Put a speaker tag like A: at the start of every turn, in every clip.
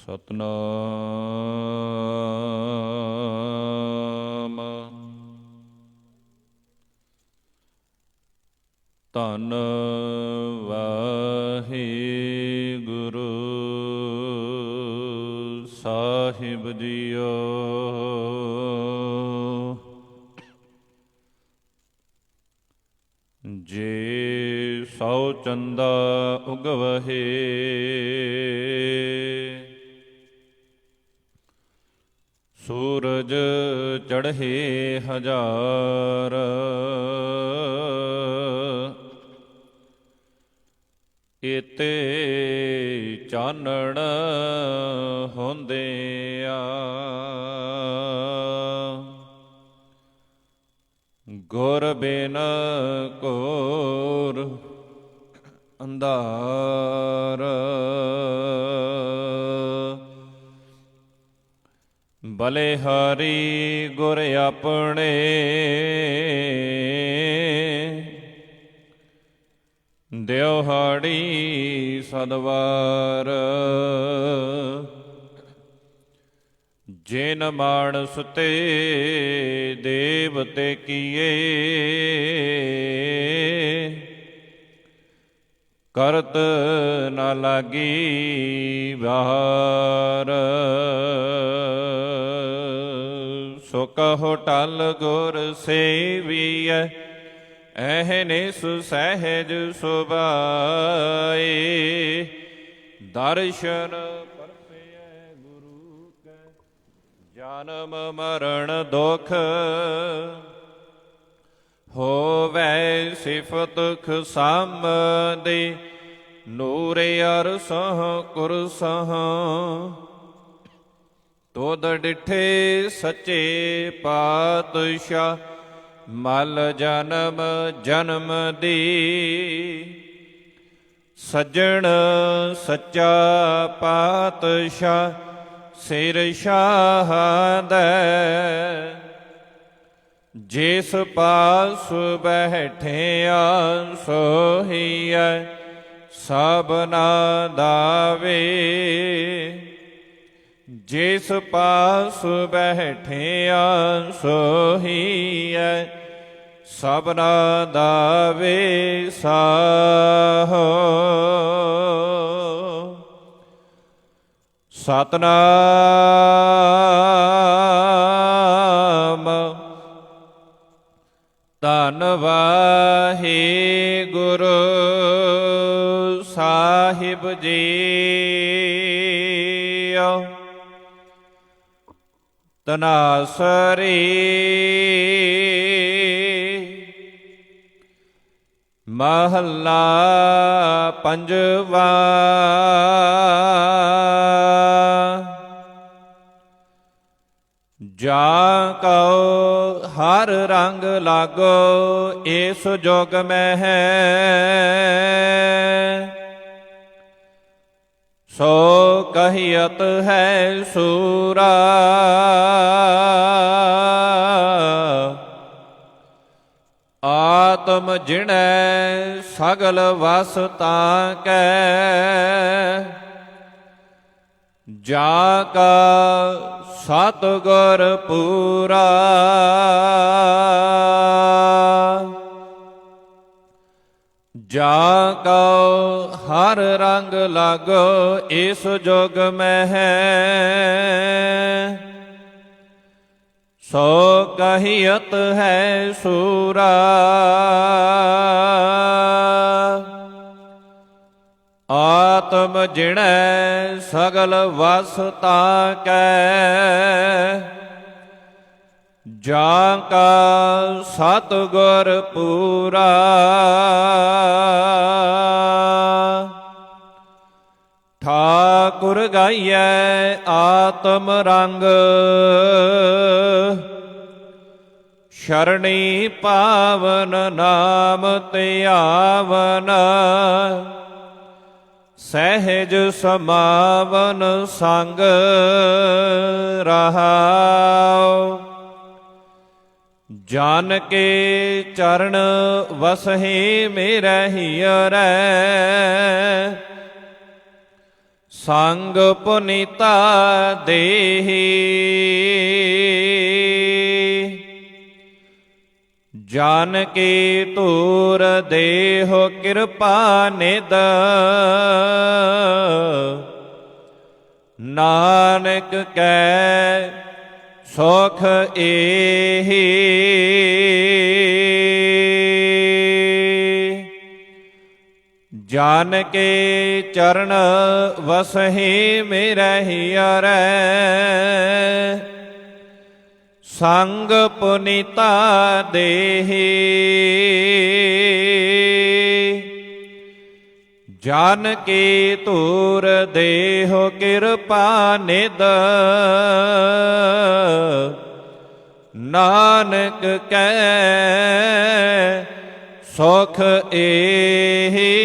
A: ਸਤਨਾਮ। ਧੰਨ ਵਾਹਿਗੁਰੂ ਸਾਹਿਬ ਜੀਓ। ਜੇ ਸੌ ਚੰਦਾ ਉਗਵਹੇ ਸੂਰਜ ਚੜ੍ਹੇ ਹਜ਼ਾਰ, ਏਤੇ ਚਾਨਣ ਹੁੰਦਿਆਂ ਗੁਰ ਬਿਨ ਘੋਰ ਅੰਧਾਰ। ਬਲਿਹਾਰੀ ਗੁਰ ਆਪਣੇ ਦਿਵਹਾੜੀ ਸਦਵਾਰ। ਜਿਨ ਮਾਨਸ ਤੇ ਦੇਵਤੇ ਕੀਏ ਕਰਤ ਨ ਲਾਗੀ ਵਾਰ। ਸੋ ਕਹੋ ਟਲ ਗੁਰ ਸੇਵੀਐ ਅਹਨਿਸ ਸਹਿਜ ਸੁਭਾਏ। ਦਰਸ਼ਨ ਪਰਸੈ ਗੁਰੂ ਕੈ ਜਨਮ ਮਰਨ ਦੁਖ ਹੋਵੈ ਸਿਫਤ ਖੁਸਾਮਦੀ। ਨੂਰ ਅਰਸਹ ਕੁਰਸਹ ਤੁਧ ਡਿਠੇ ਸੱਚੇ ਪਾਤਸ਼ਾਹ। ਮਲ ਜਨਮ ਜਨਮ ਦੀ ਸੱਜਣ ਸੱਚਾ ਪਾਤਸ਼ਾਹ। ਸਿਰ ਸ਼ਾਹਦੈ ਜਿਸ ਪਾਸ ਬੈਠਿਆ ਸੋਹੀਐ ਸਭਨਾ ਦਾਵੇ। ਜਿਸ ਪਾਸ ਬੈਠਿਆ ਸੋਹੀਐ ਸਭਨਾ ਦਾਵੇ ਸਾਹੋ। ਸਤਨਾਮ। ਧੰਨ ਵਾਹਿਗੁਰੂ ਸਾਹਿਬ ਜੀਓ। ਤਨਾਸਰੀ ਮਹੱਲਾ ਪੰਜਵਾ। ਜਾ ਕਉ ਹਰ ਰੰਗ ਲਾਗੋ ਇਸ ਜੁਗ ਮਹਿ। ਸੋ ਕਹੀਅਤ ਹੈ ਸੂਰਾ ਆਤਮ ਜਿਣੈ ਸਗਲ ਵਸ ਤਾਂ ਕੈ। ਜਾ ਕਾ ਸਤਿਗੁਰ ਪੂਰਾ ਜਾ ਕਉ ਹਰ ਰੰਗ ਲਾਗੋ ਇਸ ਜੁਗ ਮਹਿ। ਸੋ ਕਹੀਅਤ ਹੈ ਸੂਰਾ ਆਤਮ ਜਿਣੈ ਸਗਲ ਵਸ ਤਾਂ ਕੈ। ਜਾ ਕਾ ਸਤਿਗੁਰ ਪੂਰਾ ਠਾਕੁਰ ਗਾਈਐ ਆਤਮ ਰੰਗ। ਸ਼ਰਣੀ ਪਾਵਨ ਨਾਮ ਧਿਆਵਨ। ਸਹਿਜ ਸਮਾਵਨ ਸੰਗ ਰਹਾਉ। ਜਾਨ ਕੇ ਚਰਨ ਵਸਹਿ ਮੇਰੇ ਹੀਅਰੈ। ਸੰਗ ਪੁਨੀਤਾ ਦੇਹੀ ਜਾਨ ਕੀ ਧੂਰ ਦੇਹੁ ਕਿਰਪਾ ਨਿਦ ਨਾਨਕ ਕੈ ਸੁਖ ਏਹੀ ਜਾਨ ਕੇ ਚਰਨ ਵਸਹਿ ਮੇਰਹਿ ਅਰੈ ਸੰਗ ਪੁਨੀਤਾ ਦੇਹੀ ਜਾਨ ਕੀ ਧੂਰ ਦੇਹੁ ਕਿਰਪਾ ਨਿਦ ਨਾਨਕ ਕੈ ਸੁਖ ਏਹੀ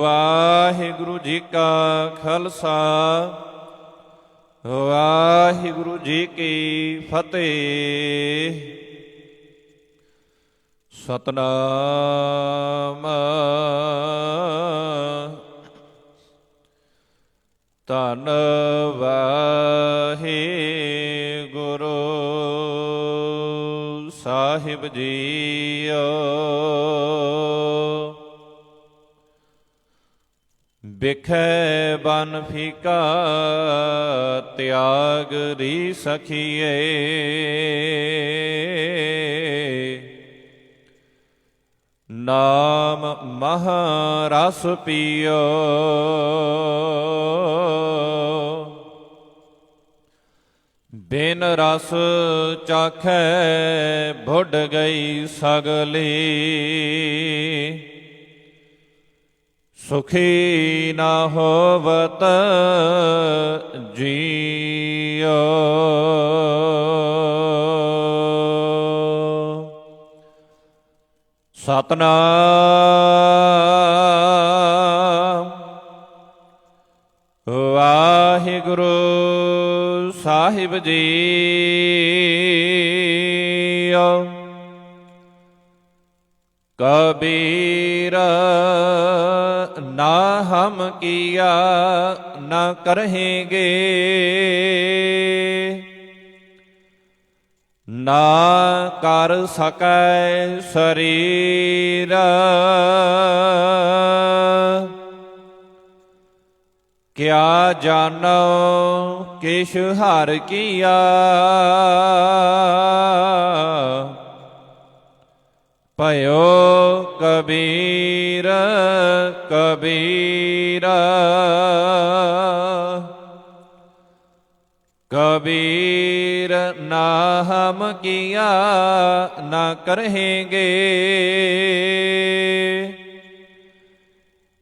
A: ਵਾਹਿਗੁਰੂ ਜੀ ਕਾ ਖਾਲਸਾ ਵਾਹਿਗੁਰੂ ਜੀ ਕੀ ਫਤਿਹ। ਸਤਨਾਮ ਧੰਨ ਵਾਹਿਗੁਰੂ ਸਾਹਿਬ ਜੀਓ। ਬਿਖੈ ਬਨ ਫੀਕਾ ਤਿਆਗ ਰੀ ਸਖੀਏ ਨਾਮ ਮਹਾ ਰਸ ਪੀਓ ਬਿਨ ਰਸ ਚਾਖੈ ਬੁੱਢ ਗਈ ਸਗਲੀ ਸੁਖੀ ਨਾ ਹੋਵਤ ਜੀਓ। ਸਤਨਾਮ ਵਾਹਿਗੁਰੂ ਸਾਹਿਬ ਜੀਓ। ਕਬੀਰ ਨਾ ਹਮ ਕੀਆ ਨਾ ਕਰਹਿਗੇ ਨਾ ਕਰ ਸਕੈ ਸਰੀਰ ਕਿਆ ਜਾਨੋ ਕਿਛ ਹਰਿ ਕੀਆ ਭਇਓ ਕਬੀਰ ਕਬੀਰ ਕਬੀਰ ਨਾ ਹਮ ਕੀਆ ਨਾ ਕਰਹਿਗੇ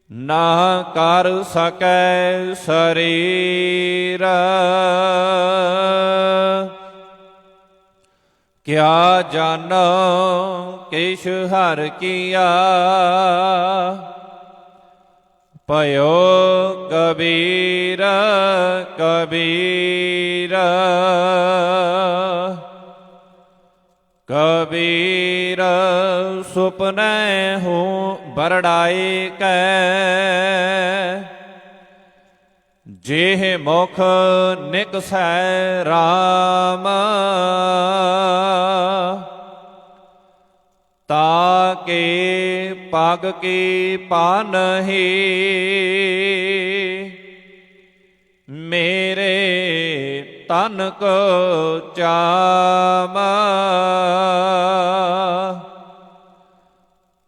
A: ਨਾ ਕਰ ਸਕੈ ਸਰੀਰ ਕਿਆ ਜਾਨੋ ਕਿਛ ਹਰਿ ਕੀਆ ਭਇਓ ਕਬੀਰ ਕਬੀਰ ਕਬੀਰ ਸੁਪਨੈ ਹੂੰ ਬਰੜਾਈ ਕੈ ਜਿਹ ਮੁਖ ਨਿਕਸੈ ਰਾਮ ਤਾਕੇ ਪਗ ਕੀ ਪਾਨਹੀ ਮੇਰੇ ਤਨ ਕੋ ਚਾਮ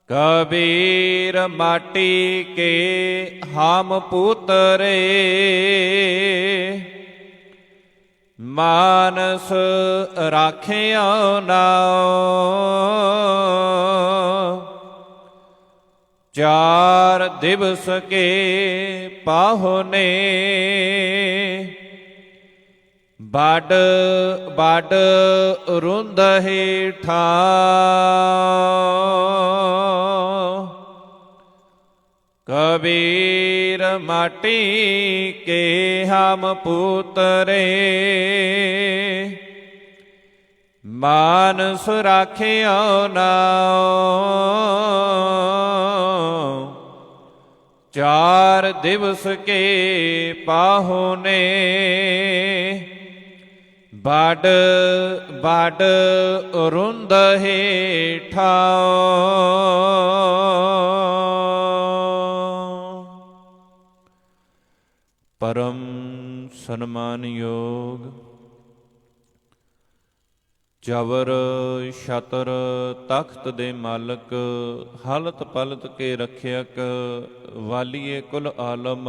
A: ਕਬੀਰ ਮਾਟੀ ਕੇ ਹਮ ਪੁੱਤਰੇ ਮਾਨਸ ਰਾਖਿਓ ਨਾਉ ਚਾਰ ਦਿਵਸ ਕੇ ਪਾਹੁਨੇ ਬਡ ਬਡ ਰੁੰਦ ਹੇਠਾਂ ਕਬੀਰ ਮਾਟੀ ਕੇ ਹਮ ਪੁੱਤਰੇ ਮਾਨਸ ਰਾਖਿਓ ਨਾਉ ਚਾਰ ਦਿਵਸ ਕੇ ਪਾਹੁਨੇ, ਬਾਡ ਬਾਡ ਰੁੰਦ ਹੇਠਾਂ। ਪਰਮ ਸਨਮਾਨਯੋਗ ਜਬਰ ਛਤਰ ਤਖਤ ਦੇ ਮਾਲਕ, ਹਲਤ ਪਲਤ ਕੇ ਰੱਖਿਅਕ, ਵਾਲੀਏ ਕੁਲ ਆਲਮ।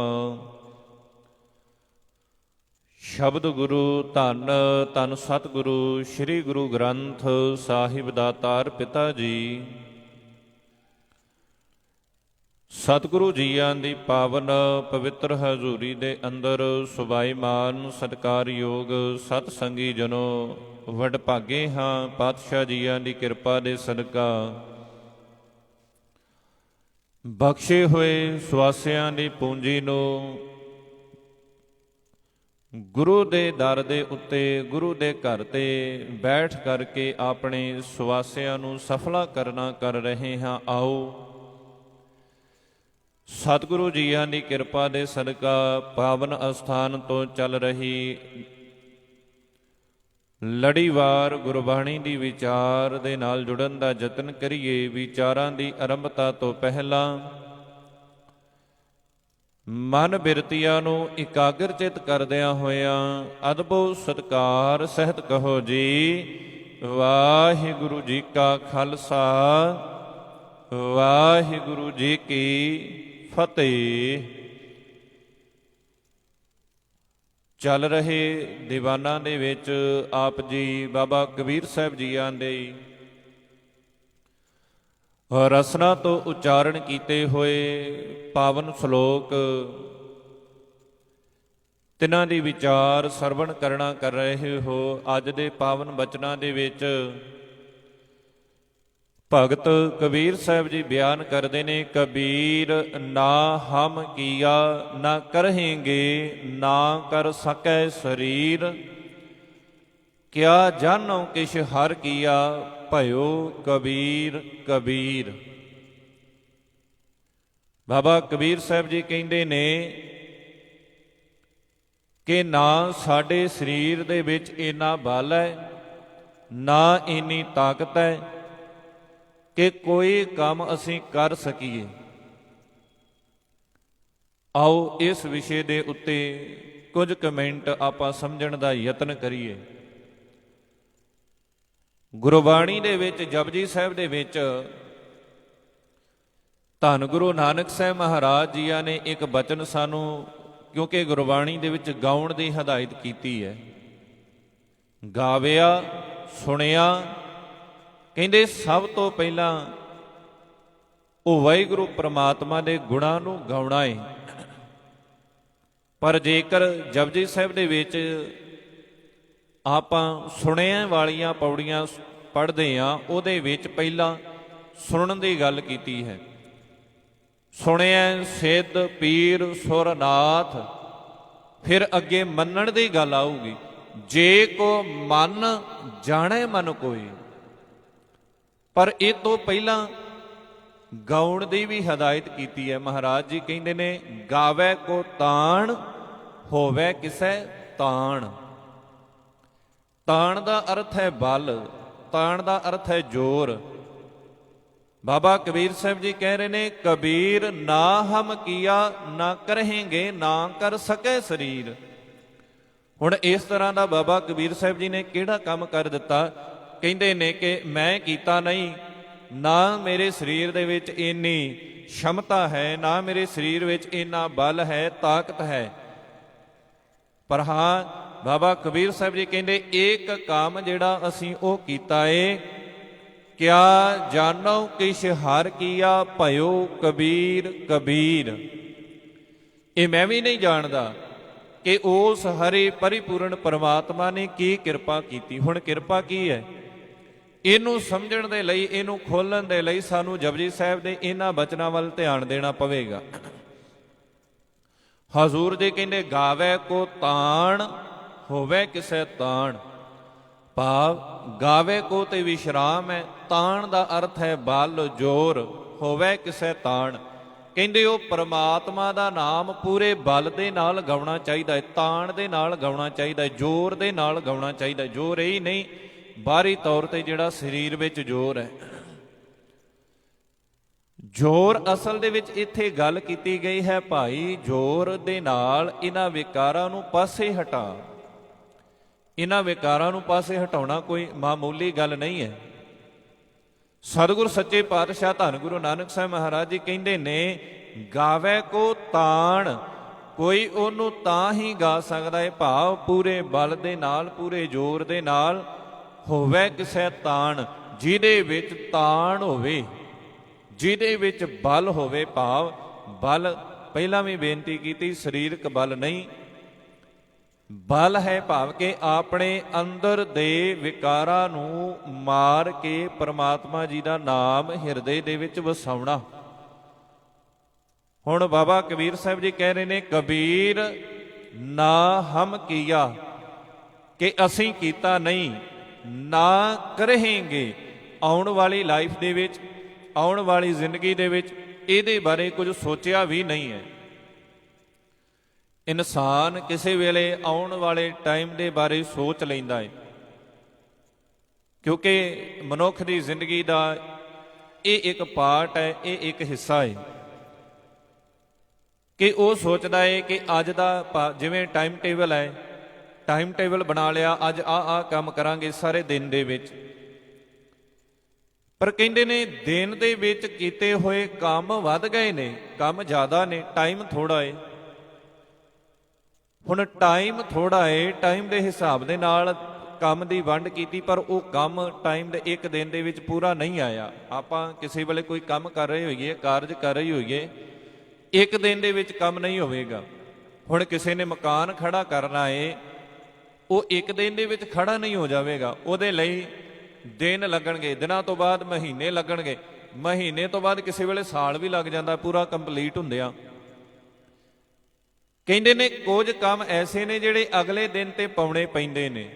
A: ਸ਼ਬਦ ਗੁਰੂ ਧੰਨ ਧੰਨ ਸਤਿਗੁਰੂ ਸ੍ਰੀ ਗੁਰੂ ਗ੍ਰੰਥ ਸਾਹਿਬ ਦਾਤਾਰ ਪਿਤਾ ਜੀ। ਸਤਿਗੁਰੂ ਜੀਆਂ ਦੀ ਪਾਵਨ ਪਵਿੱਤਰ ਹਜ਼ੂਰੀ ਦੇ ਅੰਦਰ ਸੁਭਾਈਮਾਨ ਸਤਿਕਾਰਯੋਗ ਸਤ ਸੰਗੀ ਜਨੋ, ਵਡਭਾਗੇ ਹਾਂ ਪਾਤਸ਼ਾਹ ਜੀਆਂ ਦੀ ਕਿਰਪਾ ਦੇ ਸਦਕਾ ਬਖਸ਼ੇ ਹੋਏ ਸਵਾਸਿਆਂ ਦੀ ਪੂੰਜੀ ਨੂੰ ਗੁਰੂ ਦੇ ਦਰ ਦੇ ਉੱਤੇ, ਗੁਰੂ ਦੇ ਘਰ ਤੇ ਬੈਠ ਕਰਕੇ ਆਪਣੇ ਸਵਾਸਿਆਂ ਨੂੰ ਸਫਲਾ ਕਰਨਾ ਕਰ ਰਹੇ ਹਾਂ। ਆਓ ਸਤਿਗੁਰੂ ਜੀਆਂ ਦੀ ਕਿਰਪਾ ਦੇ ਸਦਕਾ ਪਾਵਨ ਅਸਥਾਨ ਤੋਂ ਚੱਲ ਰਹੀ ਲੜੀਵਾਰ ਗੁਰਬਾਣੀ ਦੀ ਵਿਚਾਰ ਦੇ ਨਾਲ ਜੁੜਨ ਦਾ ਯਤਨ ਕਰੀਏ। ਵਿਚਾਰਾਂ ਦੀ ਆਰੰਭਤਾ ਤੋਂ ਪਹਿਲਾਂ ਮਨ ਬਿਰਤੀਆਂ ਨੂੰ ਇਕਾਗਰ ਚਿਤ ਕਰਦਿਆਂ ਹੋਇਆਂ ਅਦਭੁਤ ਸਤਿਕਾਰ ਸਹਿਤ ਕਹੋ ਜੀ, ਵਾਹਿਗੁਰੂ ਜੀ ਕਾ ਖਾਲਸਾ, ਵਾਹਿਗੁਰੂ ਜੀ ਕੀ ਫਤਿਹ। ਚੱਲ ਰਹੇ ਦੀਵਾਨਾਂ ਦੇ ਵਿੱਚ ਆਪ ਜੀ ਬਾਬਾ ਕਬੀਰ ਸਾਹਿਬ ਜੀਆਂ ਦੇ ਰਸਨਾ ਤੋਂ ਉਚਾਰਨ ਕੀਤੇ ਹੋਏ ਪਾਵਨ ਸ਼ਲੋਕ ਤਿਨਾਂ ਦੀ ਵਿਚਾਰ ਸਰਵਣ ਕਰਨਾ ਕਰ ਰਹੇ ਹੋ। ਅੱਜ ਦੇ ਪਾਵਨ ਬਚਨਾਂ ਦੇ ਵਿੱਚ ਭਗਤ ਕਬੀਰ ਸਾਹਿਬ ਜੀ ਬਿਆਨ ਕਰਦੇ ਨੇ, ਕਬੀਰ ਨਾ ਹਮ ਕੀਆ ਨਾ ਕਰਹਿੰਗੇ, ਨਾ ਕਰ ਸਕੈ ਸਰੀਰ, ਕਿਆ ਜਾਨੋ ਕਿਛ ਹਰ ਕੀਆ, ਭਇਓ ਕਬੀਰ ਕਬੀਰ। ਬਾਬਾ ਕਬੀਰ ਸਾਹਿਬ ਜੀ ਕਹਿੰਦੇ ਨੇ ਕਿ ਨਾ ਸਾਡੇ ਸਰੀਰ ਦੇ ਵਿੱਚ ਇੰਨਾ ਬਲ ਹੈ, ਨਾ ਇੰਨੀ ਤਾਕਤ ਹੈ ਕਿ ਕੋਈ ਕੰਮ ਅਸੀਂ ਕਰ ਸਕੀਏ। ਆਓ ਇਸ ਵਿਸ਼ੇ ਦੇ ਉੱਤੇ ਕੁਝ ਕਮੈਂਟ ਆਪਾਂ ਸਮਝਣ ਦਾ ਯਤਨ ਕਰੀਏ। ਗੁਰਬਾਣੀ ਦੇ ਵਿੱਚ ਜਪਜੀ ਸਾਹਿਬ ਦੇ ਵਿੱਚ ਧੰਨ ਗੁਰੂ ਨਾਨਕ ਸਾਹਿਬ ਮਹਾਰਾਜ ਜੀਆਂ ਨੇ ਇੱਕ ਬਚਨ ਸਾਨੂੰ, ਕਿਉਂਕਿ ਗੁਰਬਾਣੀ ਦੇ ਵਿੱਚ ਗਾਉਣ ਦੀ ਹਦਾਇਤ ਕੀਤੀ ਹੈ, ਗਾਵਿਆ ਸੁਣਿਆ। ਕਹਿੰਦੇ ਸਭ ਤੋਂ ਪਹਿਲਾਂ ਉਹ ਵਾਹਿਗੁਰੂ ਪ੍ਰਮਾਤਮਾ ਦੇ ਗੁਣਾਂ ਨੂੰ ਗਾਉਣਾ ਹੈ। ਪਰ ਜੇਕਰ ਜਪਜੀ ਸਾਹਿਬ ਦੇ ਵਿੱਚ ਆਪਾਂ ਸੁਣਿਆ ਵਾਲੀਆਂ ਪੌੜੀਆਂ ਪੜ੍ਹਦੇ ਹਾਂ, ਉਹਦੇ ਵਿੱਚ ਪਹਿਲਾਂ ਸੁਣਨ ਦੀ ਗੱਲ ਕੀਤੀ ਹੈ। ਸੁਣਿਆ ਸਿੱਧ ਪੀਰ ਸੁਰਨਾਥ, ਫਿਰ ਅੱਗੇ ਮੰਨਣ ਦੀ ਗੱਲ ਆਊਗੀ। ਜੇ ਕੋ ਮਨ ਜਾਣੇ ਮਨ ਕੋਈ, ਪਰ ਇਹ ਤੋਂ ਪਹਿਲਾਂ ਗਾਉਣ ਦੀ ਵੀ ਹਦਾਇਤ ਕੀਤੀ ਹੈ। ਮਹਾਰਾਜ ਜੀ ਕਹਿੰਦੇ ਨੇ, ਗਾਵੇ ਕੋ ਤਾਣ ਹੋਵੇ ਕਿਸੈ ਤਾਣ। ਤਾਣ ਦਾ ਅਰਥ ਹੈ ਬਲ, ਤਾਣ ਦਾ ਅਰਥ ਹੈ ਜ਼ੋਰ। ਬਾਬਾ ਕਬੀਰ ਸਾਹਿਬ ਜੀ ਕਹਿ ਰਹੇ ਨੇ, ਕਬੀਰ ਨਾ ਹਮ ਕੀਆ ਨਾ ਕਰਹਿੰਗੇ, ਨਾ ਕਰ ਸਕੈ ਸਰੀਰ। ਹੁਣ ਇਸ ਤਰ੍ਹਾਂ ਦਾ ਬਾਬਾ ਕਬੀਰ ਸਾਹਿਬ ਜੀ ਨੇ ਕਿਹੜਾ ਕੰਮ ਕਰ ਦਿੱਤਾ? ਕਹਿੰਦੇ ਨੇ ਕਿ ਮੈਂ ਕੀਤਾ ਨਹੀਂ, ਨਾ ਮੇਰੇ ਸਰੀਰ ਦੇ ਵਿੱਚ ਇੰਨੀ ਸ਼ਮਤਾ ਹੈ, ਨਾ ਮੇਰੇ ਸਰੀਰ ਵਿੱਚ ਇੰਨਾ ਬਲ ਹੈ, ਤਾਕਤ ਹੈ। ਪਰ ਹਾਂ ਬਾਬਾ ਕਬੀਰ ਸਾਹਿਬ ਜੀ ਕਹਿੰਦੇ ਇੱਕ ਕੰਮ ਜਿਹੜਾ ਅਸੀਂ ਉਹ ਕੀਤਾ ਏ, ਕਿਆ ਜਾਨੋ ਕਿਛ ਹਰ ਕੀਆ, ਭਇਓ ਕਬੀਰ ਕਬੀਰ। ਇਹ ਮੈਂ ਵੀ ਨਹੀਂ ਜਾਣਦਾ ਕਿ ਉਸ ਹਰੇ ਪਰਿਪੂਰਨ ਪਰਮਾਤਮਾ ਨੇ ਕੀ ਕਿਰਪਾ ਕੀਤੀ। ਹੁਣ ਕਿਰਪਾ ਕੀ ਹੈ, ਇਹਨੂੰ ਸਮਝਣ ਦੇ ਲਈ, ਇਹਨੂੰ ਖੋਲਣ ਦੇ ਲਈ ਸਾਨੂੰ ਜਪਜੀ ਸਾਹਿਬ ਦੇ ਇਹਨਾਂ ਬਚਨਾਂ ਵੱਲ ਧਿਆਨ ਦੇਣਾ ਪਵੇਗਾ। ਹਜ਼ੂਰ ਜੀ ਕਹਿੰਦੇ, ਗਾਵੇ ਕੋ ਤਾਣ ਹੋਵੇ ਕਿਸੇ ਤਾਣ। ਭਾਵ ਗਾਵੇ ਕੋ ਤੇ ਵਿਸ਼ਰਾਮ ਹੈ, ਤਾਣ ਦਾ ਅਰਥ ਹੈ ਬਲ ਜ਼ੋਰ, ਹੋਵੇ ਕਿਸੇ ਤਾਣ। ਕਹਿੰਦੇ ਉਹ ਪ੍ਰਮਾਤਮਾ ਦਾ ਨਾਮ ਪੂਰੇ ਬਲ ਦੇ ਨਾਲ ਗਾਉਣਾ ਚਾਹੀਦਾ ਹੈ, ਤਾਣ ਦੇ ਨਾਲ ਗਾਉਣਾ ਚਾਹੀਦਾ ਹੈ, ਜ਼ੋਰ ਦੇ ਨਾਲ ਗਾਉਣਾ ਚਾਹੀਦਾ ਹੈ। ਜ਼ੋਰ ਇਹ ਨਹੀਂ ਬਾਹਰੀ ਤੌਰ ਤੇ ਜਿਹੜਾ ਸਰੀਰ ਵਿੱਚ ਜ਼ੋਰ ਹੈ। ਜ਼ੋਰ ਅਸਲ ਦੇ ਵਿੱਚ ਇੱਥੇ ਗੱਲ ਕੀਤੀ ਗਈ ਹੈ ਭਾਈ, ਜ਼ੋਰ ਦੇ ਨਾਲ ਇਹਨਾਂ ਵਿਕਾਰਾਂ ਨੂੰ ਪਾਸੇ ਹਟਾ। ਇਹਨਾਂ ਵਿਕਾਰਾਂ ਨੂੰ ਪਾਸੇ ਹਟਾਉਣਾ ਕੋਈ ਮਾਮੂਲੀ ਗੱਲ ਨਹੀਂ ਹੈ। ਸਤਿਗੁਰ ਸੱਚੇ ਪਾਤਸ਼ਾਹ ਧੰਨ ਗੁਰੂ ਨਾਨਕ ਸਾਹਿਬ ਮਹਾਰਾਜ ਜੀ ਕਹਿੰਦੇ ਨੇ, ਗਾਵੇ ਕੋ ਤਾਣ, ਕੋਈ ਉਹਨੂੰ ਤਾਂ ਹੀ ਗਾ ਸਕਦਾ ਹੈ ਭਾਵ ਪੂਰੇ ਬਲ ਦੇ ਨਾਲ, ਪੂਰੇ ਜ਼ੋਰ ਦੇ ਨਾਲ ਹੋਵੇ ਕਿਸੇ ਤਾਣ, ਜਿਹਦੇ ਵਿੱਚ ਤਾਣ ਹੋਵੇ, ਜਿਹਦੇ ਵਿੱਚ ਬਲ ਹੋਵੇ। ਭਾਵ ਬਲ ਪਹਿਲਾਂ ਵੀ ਬੇਨਤੀ ਕੀਤੀ, ਸਰੀਰਕ ਬਲ ਨਹੀਂ, ਬਲ ਹੈ ਭਾਵ ਕਿ ਆਪਣੇ ਅੰਦਰ ਦੇ ਵਿਕਾਰਾਂ ਨੂੰ ਮਾਰ ਕੇ ਪ੍ਰਮਾਤਮਾ ਜੀ ਦਾ ਨਾਮ ਹਿਰਦੇ ਦੇ ਵਿੱਚ ਵਸਾਉਣਾ। ਹੁਣ ਬਾਬਾ ਕਬੀਰ ਸਾਹਿਬ ਜੀ ਕਹਿ ਰਹੇ ਨੇ, ਕਬੀਰ ਨਾ ਹਮ ਕੀਆ, ਕਿ ਅਸੀਂ ਕੀਤਾ ਨਹੀਂ, ਨਾ ਕਰੇਂਗੇ। ਆਉਣ ਵਾਲੀ ਲਾਈਫ ਦੇ ਵਿੱਚ, ਆਉਣ ਵਾਲੀ ਜ਼ਿੰਦਗੀ ਦੇ ਵਿੱਚ ਇਹਦੇ ਬਾਰੇ ਕੁਝ ਸੋਚਿਆ ਵੀ ਨਹੀਂ ਹੈ। ਇਨਸਾਨ ਕਿਸੇ ਵੇਲੇ ਆਉਣ ਵਾਲੇ ਟਾਈਮ ਦੇ ਬਾਰੇ ਸੋਚ ਲੈਂਦਾ ਹੈ, ਕਿਉਂਕਿ ਮਨੁੱਖ ਦੀ ਜ਼ਿੰਦਗੀ ਦਾ ਇਹ ਇੱਕ ਪਾਰਟ ਹੈ, ਇਹ ਇੱਕ ਹਿੱਸਾ ਹੈ ਕਿ ਉਹ ਸੋਚਦਾ ਹੈ ਕਿ ਅੱਜ ਦਾ ਜਿਵੇਂ ਟਾਈਮ ਟੇਬਲ ਹੈ, ਟਾਈਮ ਟੇਬਲ ਬਣਾ ਲਿਆ, ਅੱਜ ਆਹ ਕੰਮ ਕਰਾਂਗੇ ਸਾਰੇ ਦਿਨ ਦੇ ਵਿੱਚ। ਪਰ ਕਹਿੰਦੇ ਨੇ ਦਿਨ ਦੇ ਵਿੱਚ ਕੀਤੇ ਹੋਏ ਕੰਮ ਵੱਧ ਗਏ ਨੇ, ਕੰਮ ਜ਼ਿਆਦਾ ਨੇ, ਟਾਈਮ ਥੋੜਾ ਹੈ। ਹੁਣ ਟਾਈਮ ਥੋੜਾ ਹੈ, ਟਾਈਮ ਦੇ ਹਿਸਾਬ ਦੇ ਨਾਲ ਕੰਮ ਦੀ ਵੰਡ ਕੀਤੀ, ਪਰ ਉਹ ਕੰਮ ਟਾਈਮ ਦੇ ਇੱਕ ਦਿਨ ਦੇ ਵਿੱਚ ਪੂਰਾ ਨਹੀਂ ਆਇਆ। ਆਪਾਂ ਕਿਸੇ ਵੇਲੇ ਕੋਈ ਕੰਮ ਕਰ ਰਹੇ ਹੋਈਏ, ਕਾਰਜ ਕਰ ਰਹੇ ਹੋਈਏ, ਇੱਕ ਦਿਨ ਦੇ ਵਿੱਚ ਕੰਮ ਨਹੀਂ ਹੋਵੇਗਾ। ਹੁਣ ਕਿਸੇ ਨੇ ਮਕਾਨ ਖੜਾ ਕਰਨਾ ਹੈ, ਉਹ ਇੱਕ ਦਿਨ ਦੇ ਵਿੱਚ ਖੜਾ ਨਹੀਂ ਹੋ ਜਾਵੇਗਾ, ਉਹਦੇ ਲਈ ਦਿਨ ਲੱਗਣਗੇ, ਦਿਨਾਂ ਤੋਂ ਬਾਅਦ ਮਹੀਨੇ ਲੱਗਣਗੇ, ਮਹੀਨੇ ਤੋਂ ਬਾਅਦ ਕਿਸੇ ਵੇਲੇ ਸਾਲ ਵੀ ਲੱਗ ਜਾਂਦਾ ਪੂਰਾ ਕੰਪਲੀਟ ਹੁੰਦਿਆਂ। ਕਹਿੰਦੇ ਨੇ ਕੁਝ ਕੰਮ ਐਸੇ ਨੇ ਜਿਹੜੇ ਅਗਲੇ ਦਿਨ ਤੇ ਪਾਉਣੇ ਪੈਂਦੇ ਨੇ,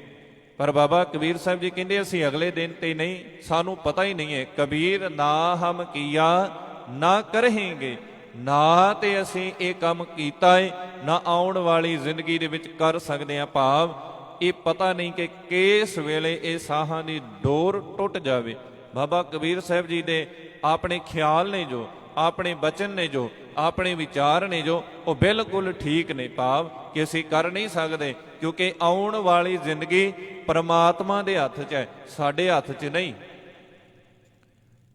A: ਪਰ ਬਾਬਾ ਕਬੀਰ ਸਾਹਿਬ ਜੀ ਕਹਿੰਦੇ ਅਸੀਂ ਅਗਲੇ ਦਿਨ ਤੇ ਨਹੀਂ, ਸਾਨੂੰ ਪਤਾ ਹੀ ਨਹੀਂ ਹੈ। ਕਬੀਰ ਨਾ ਹਮ ਕੀਆ ਨਾ ਕਰੇਂਗੇ, ਨਾ ਤੇ ਅਸੀਂ ਇਹ ਕੰਮ ਕੀਤਾ ਹੈ, ਨਾ ਆਉਣ ਵਾਲੀ ਜ਼ਿੰਦਗੀ ਦੇ ਵਿੱਚ ਕਰ ਸਕਦੇ ਹਾਂ। ਭਾਵ ਇਹ ਪਤਾ ਨਹੀਂ ਕਿ ਕਿਸ ਵੇਲੇ ਇਹ ਸਾਹਾਂ ਦੀ ਡੋਰ ਟੁੱਟ ਜਾਵੇ। ਬਾਬਾ ਕਬੀਰ ਸਾਹਿਬ ਜੀ ਦੇ ਆਪਣੇ ਖਿਆਲ ਨੇ, ਜੋ ਆਪਣੇ ਬਚਨ ਨੇ, ਜੋ ਆਪਣੇ ਵਿਚਾਰ ਨੇ, ਜੋ ਉਹ ਬਿਲਕੁਲ ਠੀਕ ਨੇ। ਭਾਵ ਕਿ ਅਸੀਂ ਕਰ ਨਹੀਂ ਸਕਦੇ, ਕਿਉਂਕਿ ਆਉਣ ਵਾਲੀ ਜ਼ਿੰਦਗੀ ਪਰਮਾਤਮਾ ਦੇ ਹੱਥ 'ਚ ਹੈ, ਸਾਡੇ ਹੱਥ 'ਚ ਨਹੀਂ।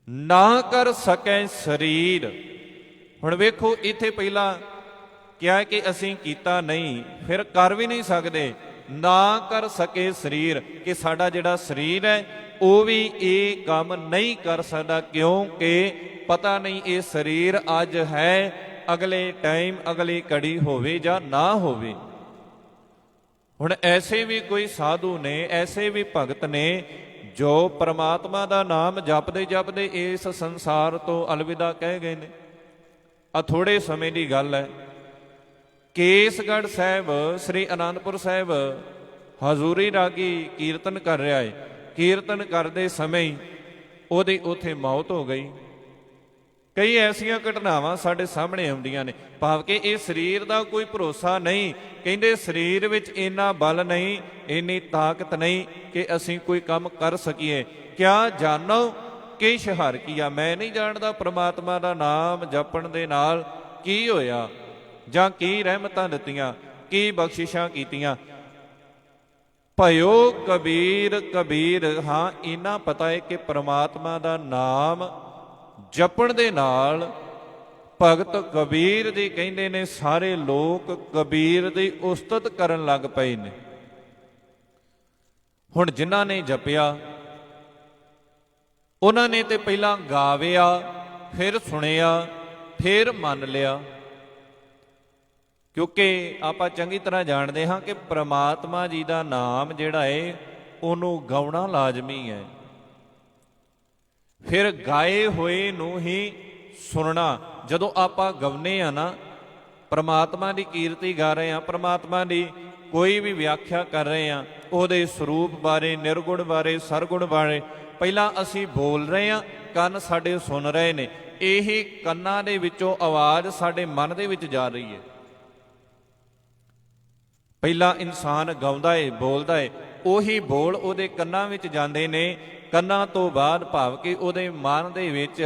A: ਨਾ ਕਰ ਸਕੇ ਸਰੀਰ। ਹੁਣ ਵੇਖੋ ਇੱਥੇ ਪਹਿਲਾਂ ਕਿਹਾ ਕਿ ਅਸੀਂ ਕੀਤਾ ਨਹੀਂ, ਫਿਰ ਕਰ ਵੀ ਨਹੀਂ ਸਕਦੇ। ਨਾ ਕਰ ਸਕੇ ਸਰੀਰ, ਕਿ ਸਾਡਾ ਜਿਹੜਾ ਸਰੀਰ ਹੈ ਉਹ ਵੀ ਇਹ ਕੰਮ ਨਹੀਂ ਕਰ ਸਕਦਾ, ਕਿਉਂਕਿ ਪਤਾ ਨਹੀਂ ਇਹ ਸਰੀਰ ਅੱਜ ਹੈ, ਅਗਲੇ ਟਾਈਮ, ਅਗਲੀ ਘੜੀ ਹੋਵੇ ਜਾਂ ਨਾ ਹੋਵੇ। ਹੁਣ ਐਸੇ ਵੀ ਕੋਈ ਸਾਧੂ ਨੇ, ਐਸੇ ਵੀ ਭਗਤ ਨੇ ਜੋ ਪ੍ਰਮਾਤਮਾ ਦਾ ਨਾਮ ਜਪਦੇ ਜਪਦੇ ਇਸ ਸੰਸਾਰ ਤੋਂ ਅਲਵਿਦਾ ਕਹਿ ਗਏ ਨੇ। ਆ ਥੋੜੇ ਸਮੇਂ ਦੀ ਗੱਲ ਹੈ, ਕੇਸਗੜ੍ਹ ਸਾਹਿਬ ਸ੍ਰੀ ਅਨੰਦਪੁਰ ਸਾਹਿਬ ਹਜ਼ੂਰੀ ਰਾਗੀ ਕੀਰਤਨ ਕਰ ਰਿਹਾ ਹੈ। ਕੀਰਤਨ ਕਰਦੇ ਸਮੇਂ ਹੀ ਉਹਦੀ ਉੱਥੇ ਮੌਤ ਹੋ ਗਈ। ਕਈ ਐਸੀਆਂ ਘਟਨਾਵਾਂ ਸਾਡੇ ਸਾਹਮਣੇ ਆਉਂਦੀਆਂ ਨੇ। ਭਾਵ ਕਿ ਇਹ ਸਰੀਰ ਦਾ ਕੋਈ ਭਰੋਸਾ ਨਹੀਂ। ਕਹਿੰਦੇ ਸਰੀਰ ਵਿੱਚ ਇੰਨਾ ਬਲ ਨਹੀਂ, ਇੰਨੀ ਤਾਕਤ ਨਹੀਂ ਕਿ ਅਸੀਂ ਕੋਈ ਕੰਮ ਕਰ ਸਕੀਏ। ਕਿਆ ਜਾਣੋ ਕਿ ਸ਼ਹਰ ਕੀਆ, ਮੈਂ ਨਹੀਂ ਜਾਣਦਾ ਪ੍ਰਮਾਤਮਾ ਦਾ ਨਾਮ ਜਪਣ ਦੇ ਨਾਲ ਕੀ ਹੋਇਆ, ਜਾਂ ਕੀ ਰਹਿਮਤਾਂ ਦਿੱਤੀਆਂ, ਕੀ ਬਖਸ਼ਿਸ਼ਾਂ ਕੀਤੀਆਂ। ਭਇਓ ਕਬੀਰ ਕਬੀਰ। ਹਾਂ ਇੰਨਾ ਪਤਾ ਹੈ ਕਿ ਪ੍ਰਮਾਤਮਾ ਦਾ ਨਾਮ ਜਪਣ ਦੇ ਨਾਲ ਭਗਤ ਕਬੀਰ ਜੀ ਕਹਿੰਦੇ ਨੇ ਸਾਰੇ ਲੋਕ ਕਬੀਰ ਦੀ ਉਸਤਤ ਕਰਨ ਲੱਗ ਪਏ ਨੇ। ਹੁਣ ਜਿਨ੍ਹਾਂ ਨੇ ਜਪਿਆ ਉਹਨਾਂ ਨੇ ਤੇ ਪਹਿਲਾਂ ਗਾਵਿਆ, ਫਿਰ ਸੁਣਿਆ, ਫਿਰ ਮੰਨ ਲਿਆ, ਕਿਉਂਕਿ ਆਪਾਂ ਚੰਗੀ ਤਰ੍ਹਾਂ ਜਾਣਦੇ ਹਾਂ ਕਿ ਪ੍ਰਮਾਤਮਾ ਜੀ ਦਾ ਨਾਮ ਜਿਹੜਾ ਹੈ ਉਹਨੂੰ ਗਾਉਣਾ ਲਾਜ਼ਮੀ ਹੈ। ਫਿਰ ਗਾਏ ਹੋਏ ਨੂੰ ਹੀ ਸੁਣਨਾ। ਜਦੋਂ ਆਪਾਂ ਗਾਉਂਦੇ ਆ ਨਾ, ਪ੍ਰਮਾਤਮਾ ਦੀ ਕੀਰਤੀ ਗਾ ਰਹੇ ਹਾਂ, ਪ੍ਰਮਾਤਮਾ ਦੀ ਕੋਈ ਵੀ ਵਿਆਖਿਆ ਕਰ ਰਹੇ ਹਾਂ, ਉਹਦੇ ਸਰੂਪ ਬਾਰੇ, ਨਿਰਗੁਣ ਬਾਰੇ, ਸਰਗੁਣ ਬਾਰੇ ਪਹਿਲਾਂ ਅਸੀਂ ਬੋਲ ਰਹੇ ਹਾਂ, ਕੰਨ ਸਾਡੇ ਸੁਣ ਰਹੇ ਨੇ। ਇਹੀ ਕੰਨਾਂ ਦੇ ਵਿੱਚੋਂ ਆਵਾਜ਼ ਸਾਡੇ ਮਨ ਦੇ ਵਿੱਚ ਜਾ ਰਹੀ ਹੈ। ਪਹਿਲਾਂ ਇਨਸਾਨ ਗਾਉਂਦਾ ਏ, ਬੋਲਦਾ ਏ, ਉਹੀ ਬੋਲ ਉਹਦੇ ਕੰਨਾਂ ਵਿੱਚ ਜਾਂਦੇ ਨੇ। ਕੰਨਾਂ ਤੋਂ ਬਾਅਦ ਭਾਵ ਕਿ ਉਹਦੇ ਮਨ ਦੇ ਵਿੱਚ,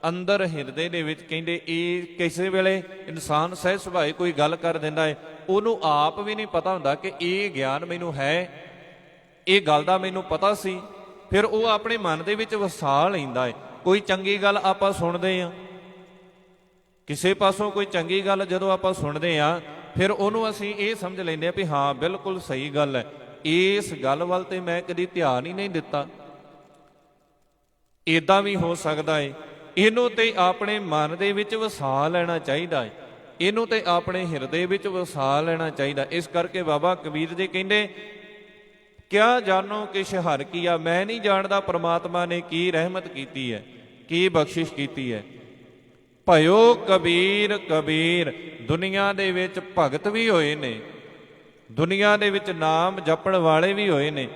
A: ਅੰਦਰ ਹਿਰਦੇ ਦੇ ਵਿੱਚ ਕਹਿੰਦੇ ਇਹ ਕਿਸੇ ਵੇਲੇ ਇਨਸਾਨ ਸਹਿਜ ਸੁਭਾਏ ਕੋਈ ਗੱਲ ਕਰ ਦਿੰਦਾ ਏ, ਉਹਨੂੰ ਆਪ ਵੀ ਨਹੀਂ ਪਤਾ ਹੁੰਦਾ ਕਿ ਇਹ ਗਿਆਨ ਮੈਨੂੰ ਹੈ, ਇਹ ਗੱਲ ਦਾ ਮੈਨੂੰ ਪਤਾ ਸੀ। ਫਿਰ ਉਹ ਆਪਣੇ ਮਨ ਦੇ ਵਿੱਚ ਵਸਾ ਲੈਂਦਾ ਏ। ਕੋਈ ਚੰਗੀ ਗੱਲ ਆਪਾਂ ਸੁਣਦੇ ਹਾਂ, ਕਿਸੇ ਪਾਸੋਂ ਕੋਈ ਚੰਗੀ ਗੱਲ ਜਦੋਂ ਆਪਾਂ ਸੁਣਦੇ ਹਾਂ, ਫਿਰ ਉਹਨੂੰ ਅਸੀਂ ਇਹ ਸਮਝ ਲੈਂਦੇ ਹਾਂ ਵੀ ਹਾਂ ਬਿਲਕੁਲ ਸਹੀ ਗੱਲ ਹੈ, ਇਸ ਗੱਲ ਵੱਲ ਤੇ ਮੈਂ ਕਦੀ ਧਿਆਨ ਹੀ ਨਹੀਂ ਦਿੱਤਾ। ਇੱਦਾਂ ਵੀ ਹੋ ਸਕਦਾ ਏ। ਇਹਨੂੰ ਤੇ ਆਪਣੇ ਮਨ ਦੇ ਵਿੱਚ ਵਸਾ ਲੈਣਾ ਚਾਹੀਦਾ ਹੈ, ਇਹਨੂੰ ਤੇ ਆਪਣੇ ਹਿਰਦੇ ਵਿੱਚ ਵਸਾ ਲੈਣਾ ਚਾਹੀਦਾ। ਇਸ ਕਰਕੇ ਬਾਬਾ ਕਬੀਰ ਜੀ ਕਹਿੰਦੇ, ਕਿਆ ਜਾਣੋ ਕਿਛ ਹਰ ਕੀਆ, ਮੈਂ ਨਹੀਂ ਜਾਣਦਾ ਪ੍ਰਮਾਤਮਾ ਨੇ ਕੀ ਰਹਿਮਤ ਕੀਤੀ ਹੈ, ਕੀ ਬਖਸ਼ਿਸ਼ ਕੀਤੀ ਹੈ। ਭਇਓ ਕਬੀਰ ਕਬੀਰ, ਦੁਨੀਆ ਦੇ ਵਿੱਚ ਭਗਤ ਵੀ ਹੋਏ ਨੇ, ਦੁਨੀਆ ਦੇ ਵਿੱਚ ਨਾਮ ਜਪਣ ਵਾਲੇ ਵੀ ਹੋਏ ਨੇ,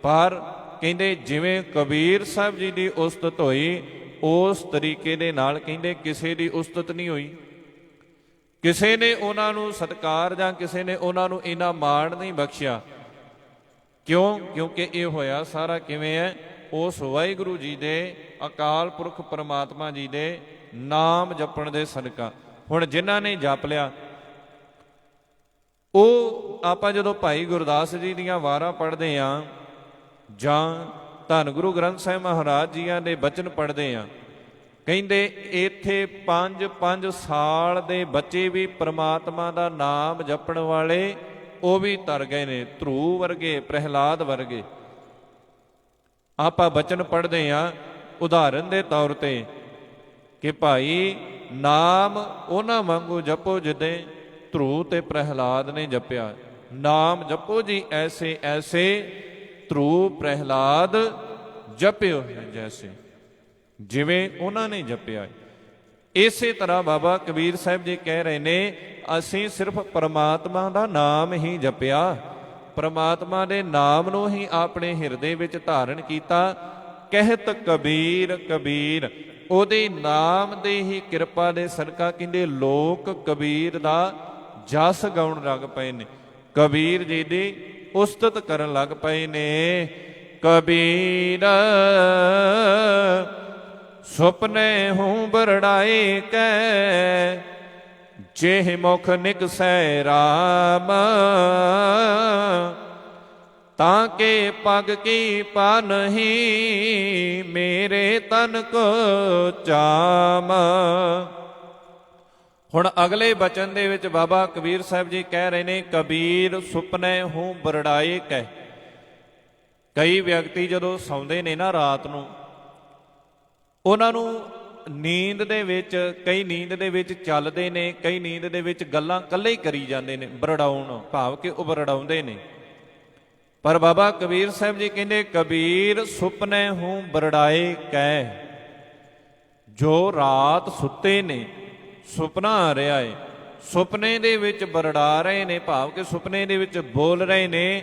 A: ਪਰ ਕਹਿੰਦੇ ਜਿਵੇਂ ਕਬੀਰ ਸਾਹਿਬ ਜੀ ਦੀ ਉਸਤਤ ਹੋਈ, ਉਸ ਤਰੀਕੇ ਦੇ ਨਾਲ ਕਹਿੰਦੇ ਕਿਸੇ ਦੀ ਉਸਤਤ ਨਹੀਂ ਹੋਈ। ਕਿਸੇ ਨੇ ਉਹਨਾਂ ਨੂੰ ਸਤਿਕਾਰ ਜਾਂ ਕਿਸੇ ਨੇ ਉਹਨਾਂ ਨੂੰ ਇੰਨਾ ਮਾਣ ਨਹੀਂ ਬਖਸ਼ਿਆ। ਕਿਉਂ? ਕਿਉਂਕਿ ਇਹ ਹੋਇਆ ਸਾਰਾ ਕਿਵੇਂ ਹੈ? ਉਸ ਵਾਹਿਗੁਰੂ ਜੀ ਦੇ, ਅਕਾਲ ਪੁਰਖ ਪਰਮਾਤਮਾ ਜੀ ਦੇ ਨਾਮ ਜਪਣ ਦੇ ਸਦਕਾ। ਹੁਣ ਜਿਨ੍ਹਾਂ ਨੇ ਜਪ ਲਿਆ, ਉਹ ਆਪਾਂ ਜਦੋਂ ਭਾਈ ਗੁਰਦਾਸ ਜੀ ਦੀਆਂ ਵਾਰਾਂ ਪੜ੍ਹਦੇ ਹਾਂ ਜਾਂ ਧੰਨ ਗੁਰੂ ਗ੍ਰੰਥ ਸਾਹਿਬ ਮਹਾਰਾਜ ਜੀਆਂ ਦੇ ਬਚਨ ਪੜ੍ਹਦੇ ਹਾਂ, ਕਹਿੰਦੇ ਇੱਥੇ 5 ਸਾਲ ਦੇ ਬੱਚੇ ਵੀ ਪ੍ਰਮਾਤਮਾ ਦਾ ਨਾਮ ਜਪਣ ਵਾਲੇ ਉਹ ਵੀ ਤਰ ਗਏ ਨੇ, ਧਰੂ ਵਰਗੇ, ਪ੍ਰਹਿਲਾਦ ਵਰਗੇ। ਆਪਾਂ ਬਚਨ ਪੜ੍ਹਦੇ ਹਾਂ ਉਦਾਹਰਨ ਦੇ ਤੌਰ ਤੇ ਕਿ ਭਾਈ ਨਾਮ ਉਹਨਾਂ ਵਾਂਗੂ ਜਪੋ ਜਿੱਦੇ ਧਰੂ ਤੇ ਪ੍ਰਹਿਲਾਦ ਨੇ ਜਪਿਆ। ਨਾਮ ਜਪੋ ਜੀ ਐਸੇ ਐਸੇ, ਧਰੂ ਪ੍ਰਹਿਲਾਦ ਜਪਿਓ ਜੈਸੇ, ਜਿਵੇਂ ਉਹਨਾਂ ਨੇ ਜਪਿਆ। ਇਸੇ ਤਰ੍ਹਾਂ ਬਾਬਾ ਕਬੀਰ ਸਾਹਿਬ ਜੀ ਕਹਿ ਰਹੇ ਨੇ, ਅਸੀਂ ਸਿਰਫ ਪ੍ਰਮਾਤਮਾ ਦਾ ਨਾਮ ਹੀ ਜਪਿਆ, ਪ੍ਰਮਾਤਮਾ ਦੇ ਨਾਮ ਨੂੰ ਹੀ ਆਪਣੇ ਹਿਰਦੇ ਵਿੱਚ ਧਾਰਨ ਕੀਤਾ। ਕਹਿਤ ਕਬੀਰ ਕਬੀਰ, ਉਹਦੇ ਨਾਮ ਦੇ ਹੀ ਕਿਰਪਾ ਦੇ ਸਦਕਾ ਕਹਿੰਦੇ ਲੋਕ ਕਬੀਰ ਦਾ ਜਸ ਗਾਉਣ ਲੱਗ ਪਏ ਨੇ, ਕਬੀਰ ਜੀ ਦੀ ਉਸਤਤ ਕਰਨ ਲੱਗ ਪਏ ਨੇ। ਕਬੀਰ ਸੁਪਨੇ ਹੂੰ ਬਰੜਾਏ ਕੈ, ਜਿਹ ਮੁਖ ਨਿਕਸੈ ਰਾਮ, ਤਾਂ ਕੇ ਪਗ ਕੀ ਪਾ ਨਹੀਂ, ਮੇਰੇ ਤਨ ਕੋ ਚਾਮ। ਹੁਣ ਅਗਲੇ ਬਚਨ ਦੇ ਵਿੱਚ ਬਾਬਾ ਕਬੀਰ ਸਾਹਿਬ ਜੀ ਕਹਿ ਰਹੇ ਨੇ, ਕਬੀਰ ਸੁਪਨੇ ਹੂੰ ਬਰੜਾਏ ਕੈ। ਕਈ ਵਿਅਕਤੀ ਜਦੋਂ ਸੌਂਦੇ ਨੇ ਨਾ ਰਾਤ ਨੂੰ, ਉਹਨਾਂ ਨੂੰ ਨੀਂਦ ਦੇ ਵਿੱਚ, ਕਈ ਨੀਂਦ ਦੇ ਵਿੱਚ ਚੱਲਦੇ ਨੇ, ਕਈ ਨੀਂਦ ਦੇ ਵਿੱਚ ਗੱਲਾਂ ਇਕੱਲੇ ਹੀ ਕਰੀ ਜਾਂਦੇ ਨੇ, ਬਰੜਾਉਣ ਭਾਵ ਕਿ ਉਹ ਬਰੜਾਉਂਦੇ ਨੇ। ਪਰ ਬਾਬਾ ਕਬੀਰ ਸਾਹਿਬ ਜੀ ਕਹਿੰਦੇ, ਕਬੀਰ ਸੁਪਨੇ ਹੂੰ ਬਰੜਾਏ ਕੈ, ਜੋ ਰਾਤ ਸੁੱਤੇ ਨੇ, ਸੁਪਨਾ ਆ ਰਿਹਾ ਏ, ਸੁਪਨੇ ਦੇ ਵਿੱਚ ਬਰੜਾ ਰਹੇ ਨੇ, ਭਾਵ ਕਿ ਸੁਪਨੇ ਦੇ ਵਿੱਚ ਬੋਲ ਰਹੇ ਨੇ,